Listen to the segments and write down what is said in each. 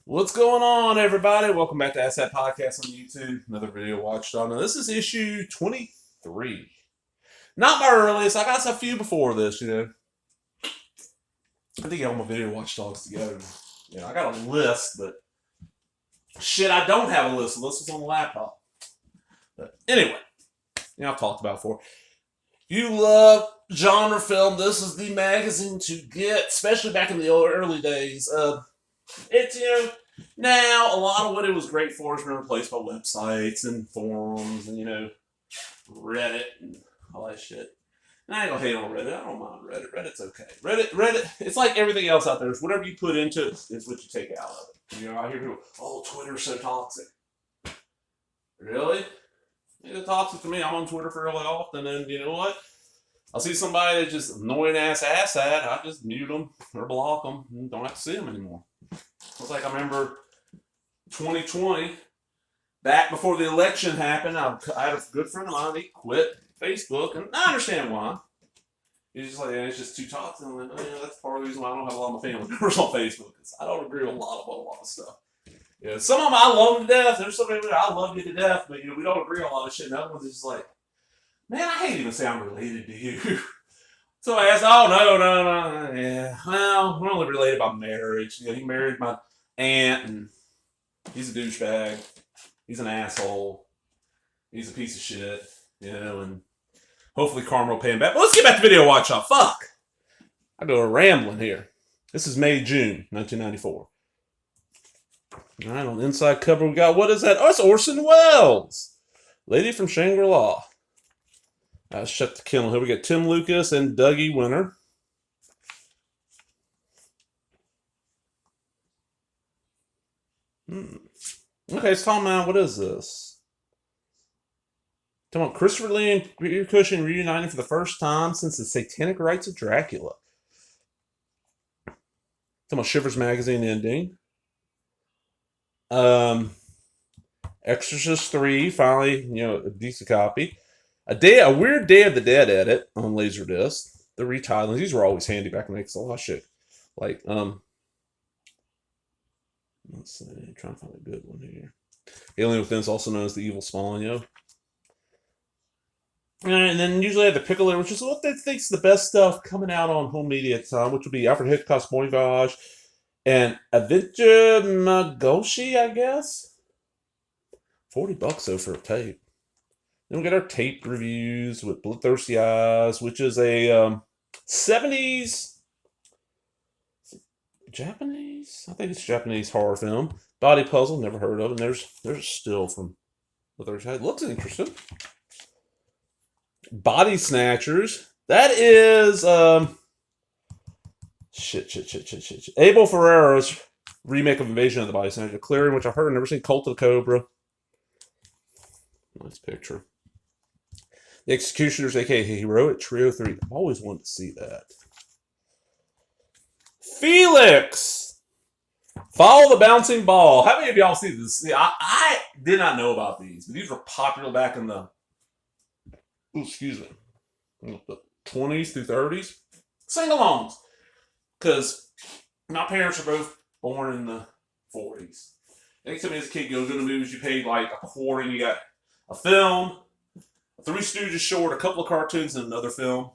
What's going on, everybody? Welcome back to Asset Podcast on YouTube. Another video Watchdog. Now, this is issue 23. Not my earliest. I got a few before this. I think I got all my video Watchdogs together. I got a list, but shit, I don't have a list. The list is on the laptop. But anyway, I've talked about it before. If you love genre film, this is the magazine to get, especially back in the early days. It's, now a lot of what it was great for has been replaced by websites and forums and, Reddit and all that shit. And I ain't gonna hate on Reddit. I don't mind Reddit. Reddit's okay. Reddit, it's like everything else out there. It's whatever you put into it is what you take out of it. I hear people, oh, Twitter's so toxic. Really? It's toxic to me. I'm on Twitter fairly often, and you know what? I'll see somebody that's just annoying ass asshat. I just mute them or block them and don't have to see them anymore. It's like I remember 2020, back before the election happened, I had a good friend of mine, he quit Facebook, and I understand why. He's just like, it's just too toxic. I'm like, that's part of the reason why I don't have a lot of my family members on Facebook, because I don't agree with a lot of stuff. Some of them I love to death. There's some people I love you to death, but we don't agree on a lot of shit. And other ones are just like, man, I hate even sound related to you. So I asked, oh, no. Yeah, well, we're only related by marriage. He married my aunt, and he's a douchebag. He's an asshole. He's a piece of shit, and hopefully karma will pay him back. But let's get back to Video Watch Shop. Fuck! I go rambling here. This is May, June, 1994. All right, on the inside cover, we got, what is that? Oh, it's Orson Welles. Lady from Shangri-La. Shut the kennel here. We got Tim Lucas and Dougie Winter. Okay, it's talking about, what is this? Talking about Christopher Lee and Peter Cushing reuniting for the first time since the Satanic Rites of Dracula. Talking about Shivers Magazine ending. Exorcist 3, finally, a decent copy. A weird Day of the Dead edit on Laserdisc. The retitling. These were always handy back in the day because a lot of shit. Like, let's see. I'm trying to find a good one here. Alien Within is also known as the Evil Spawn, And then usually I have the Pickle, which is what they think's the best stuff coming out on home media at the time, which would be Alfred Hitchcock's Bon Voyage and Adventure Magoshi, I guess. $40 though for a tape. Then we got our tape reviews with Bloodthirsty Eyes, which is a 70s Japanese? I think it's Japanese horror film. Body Puzzle, never heard of it. And there's a still from Bloodthirsty Eyes. Looks interesting. Body Snatchers. That is Abel Ferrara's remake of Invasion of the Body Snatchers. Clearing, which I've heard, never seen. Cult of the Cobra. Nice picture. The Executioners, aka Heroic Trio 3. I've always wanted to see that. Felix! Follow the Bouncing Ball. How many of y'all see this? See, I did not know about these, but these were popular back in the, the 20s through 30s. Sing-alongs. Because my parents are both born in the 40s. Anytime as a kid goes to the movies, you paid like a quarter and you got a film, a Three Stooges short, a couple of cartoons, and another film.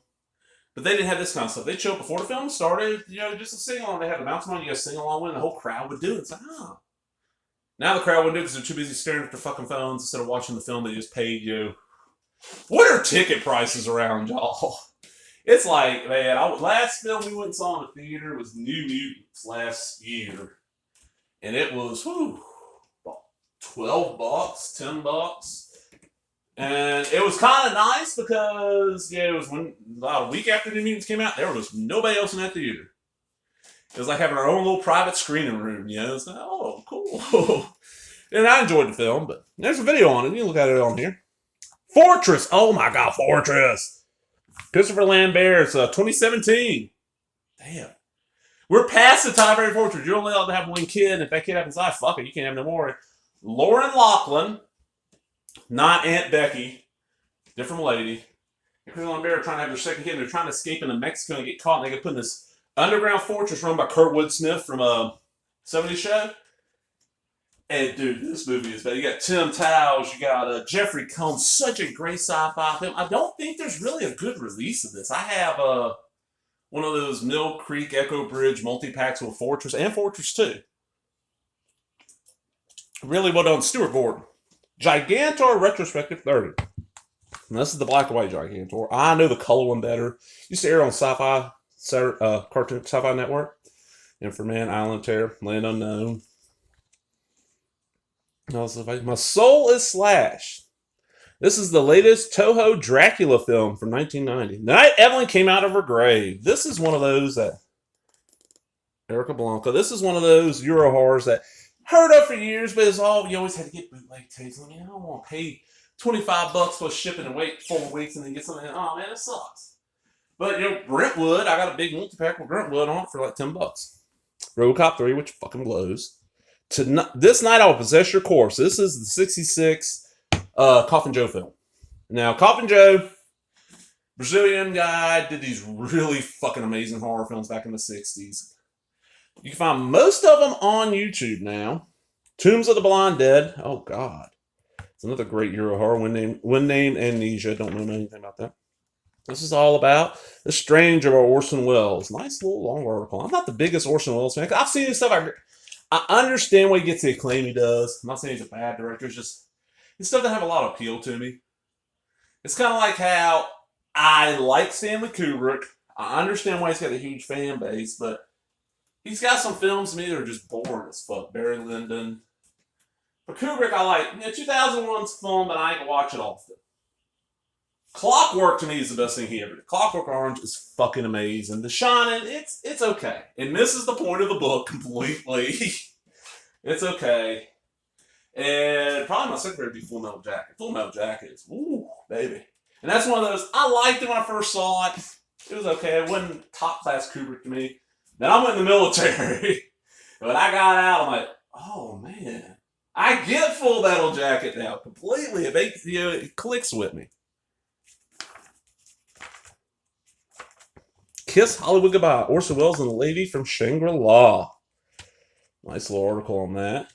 But they didn't have this kind of stuff. They'd show up before the film started, just a sing-along. They had a bounce on, you got to sing along with, and the whole crowd would do it. It's like, oh. Now the crowd wouldn't do it because they're too busy staring at their fucking phones instead of watching the film they just paid you. What are ticket prices around, y'all? It's like, man, last film we went and saw in the theater was New Mutants last year. And it was, about $12, $10. And it was kind of nice because, it was about a week after New Mutants came out, there was nobody else in that theater. It was like having our own little private screening room, It's like, oh, cool. And I enjoyed the film, but there's a video on it. You can look at it on here. Fortress. Oh my God, Fortress. Christopher Lambert's 2017. Damn. We're past the time for Fortress. You're only allowed to have one kid, and if that kid happens to die, fuck it, you can't have no more. Lauren Lachlan, not Aunt Becky, different lady. And Chris Lambert are trying to have their second kid, and they're trying to escape into Mexico and get caught, and they get put in this underground fortress run by Kurtwood Smith from a 70s show. And dude, this movie is bad. You got Tim Towers, you got Jeffrey Combs, such a great sci-fi film. I don't think there's really a good release of this. I have one of those Mill Creek Echo Bridge multi-packs with Fortress and Fortress 2. Really well done. Stuart Gordon. Gigantor Retrospective 30. And this is the black and white Gigantor. I know the color one better. Used to air on Sci-Fi cartoon Sci-Fi Network. Inframan, Island Terror, Land Unknown. My Soul is Slashed. This is the latest Toho Dracula film from 1990. The night Evelyn came out of her grave. This is one of those that Erica Blanca. This is one of those Euro horrors that heard of for years, but it's all you always had to get bootleg tapes. I mean, I don't want to pay $25 for shipping and wait 4 weeks and then get something. Oh man, it sucks. But Brentwood, I got a big multi-pack with Brentwood on it for like $10. RoboCop 3, which fucking blows. This night I will possess your corpse. This is the '66 Coffin Joe film. Now, Coffin Joe, Brazilian guy, did these really fucking amazing horror films back in the '60s. You can find most of them on YouTube now. Tombs of the Blind Dead. Oh God, it's another great Euro horror. One name Amnesia. Don't know anything about that. This is all about The Stranger by Orson Welles. Nice little long article. I'm not the biggest Orson Welles fan. I've seen his stuff. I understand why he gets the acclaim he does. I'm not saying he's a bad director. It's just his stuff doesn't have a lot of appeal to me. It's kind of like how I like Stanley Kubrick. I understand why he's got a huge fan base, but he's got some films to me that are just boring as fuck. Barry Lyndon. But Kubrick, I like. 2001's film, but I ain't gonna watch it often. Clockwork to me is the best thing he ever did. Clockwork Orange is fucking amazing. The Shining, it's okay. And this is the point of the book completely. It's okay. And probably my second favorite would be Full Metal Jacket. Full Metal Jacket is, ooh, baby. And that's one of those, I liked it when I first saw it. It was okay. It wasn't top class Kubrick to me. Then I went in the military. When I got out, I'm like, oh man. I get Full Metal Jacket now completely. It clicks with me. Kiss Hollywood Goodbye. Orson Welles and the Lady from Shangri-La. Nice little article on that.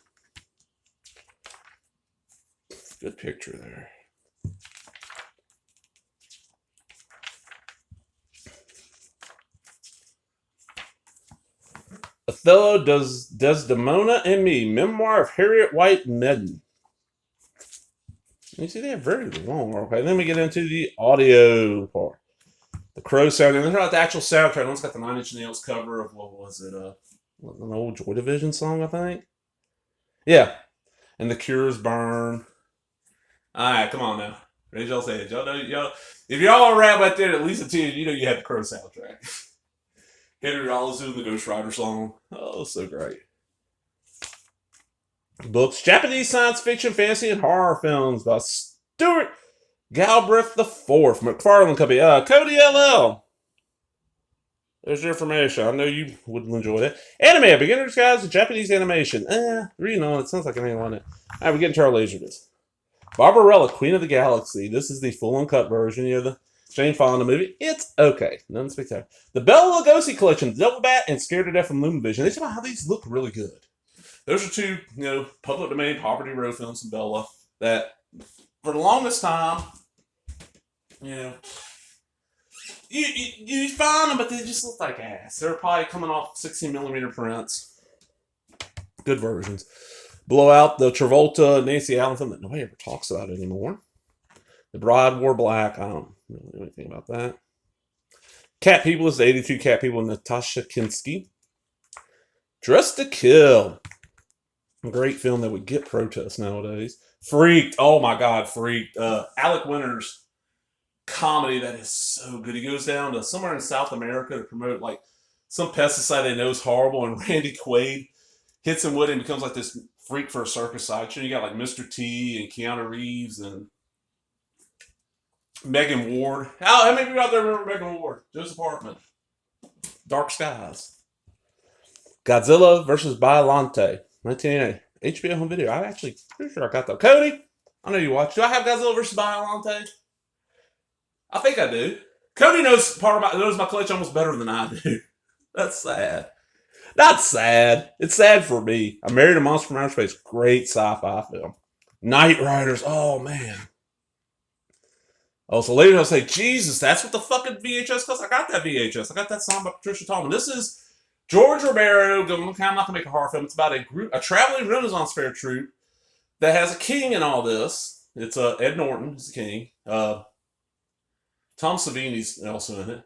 Good picture there. Othello does Desdemona and Me. Memoir of Harriet White Medden. You see, they have very long. Okay, then we get into the audio part. The Crow sound. And they're not the actual soundtrack. One's got the Nine Inch Nails cover of, what was it? An old Joy Division song, I think. Yeah. And The Cure's Burn. Alright, come on now. Raise y'all's heads. Y'all know, if y'all are around back there at least a 10, you know you have the Crow soundtrack. Henry Rollins doing the Ghost Rider song. Oh, so great. Books. Japanese science fiction, fantasy, and horror films by Stuart Galbraith IV, McFarlane Company. Cody LL. There's your information. I know you would enjoy that. Anime, a beginner's guide to Japanese animation. Reading on it sounds like an ain't on it. Alright, we get into our Laserdisc. Barbarella, Queen of the Galaxy. This is the full uncut version. You know, the Jane Fonda movie. It's okay. Nothing spectacular. The Bela Lugosi collection, Devil Bat and Scared to Death from Lumivision. They talk about how these look really good. Those are two, public domain, Poverty Row films from Bella that, for the longest time, you find them, but they just look like ass. They're probably coming off 16mm prints. Good versions. Blowout, the Travolta, Nancy Allen film that nobody ever talks about anymore. The Bride Wore Black. I don't really know anything about that. Cat People is the 82 Cat People, Natasha Kinski. Dressed to Kill. A great film that would get protests nowadays. Freaked. Oh my God, Freaked. Alec Winter's comedy that is so good. He goes down to somewhere in South America to promote like some pesticide they know is horrible, and Randy Quaid hits him with it and becomes like this freak for a circus sideshow. You got like Mr. T and Keanu Reeves and Megan Ward. How many of you out there remember Megan Ward? Joseph Hartman. Dark Skies. Godzilla vs. Biollante. 1988. HBO home video. I'm actually pretty sure I got that. Cody, I know you watch. Do I have Godzilla vs. Biollante? I think I do. Cody knows knows my collection almost better than I do. That's sad. Not sad. It's sad for me. I Married a Monster from Outer Space. Great sci-fi film. Knight Riders. Oh man. Oh, so later they'll say, Jesus, that's what the fucking VHS costs. I got that VHS. I got that song by Patricia Tallman. This is George Romero. I'm not gonna make a horror film. It's about a traveling Renaissance fair troupe that has a king in all this. It's Ed Norton is the king. Tom Savini's also in it.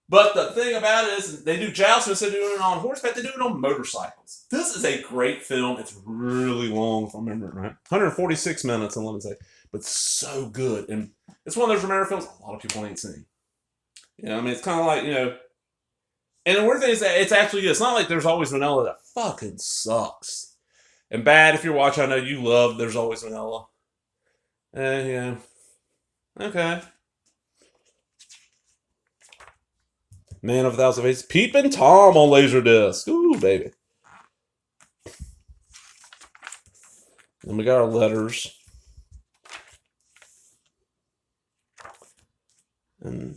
But the thing about it is, they do jousting instead of doing it on horseback. They do it on motorcycles. This is a great film. It's really long, if I remember it right. 146 minutes in 11 seconds. But so good. And it's one of those Romero films a lot of people ain't seen. You know, I mean, it's kind of like, you know. And the weird thing is that it's actually good. It's not like There's Always Vanilla that fucking sucks. And bad, if you're watching, I know you love There's Always Vanilla. Yeah. Okay. Man of a Thousand Faces. Peepin' Tom on Laserdisc. Ooh, baby. And we got our letters. And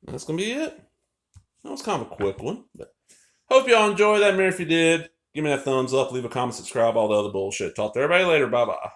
that's going to be it. That was kind of a quick one. But hope y'all enjoyed that. If you did, give me that thumbs up, leave a comment, subscribe, all the other bullshit. Talk to everybody later. Bye-bye.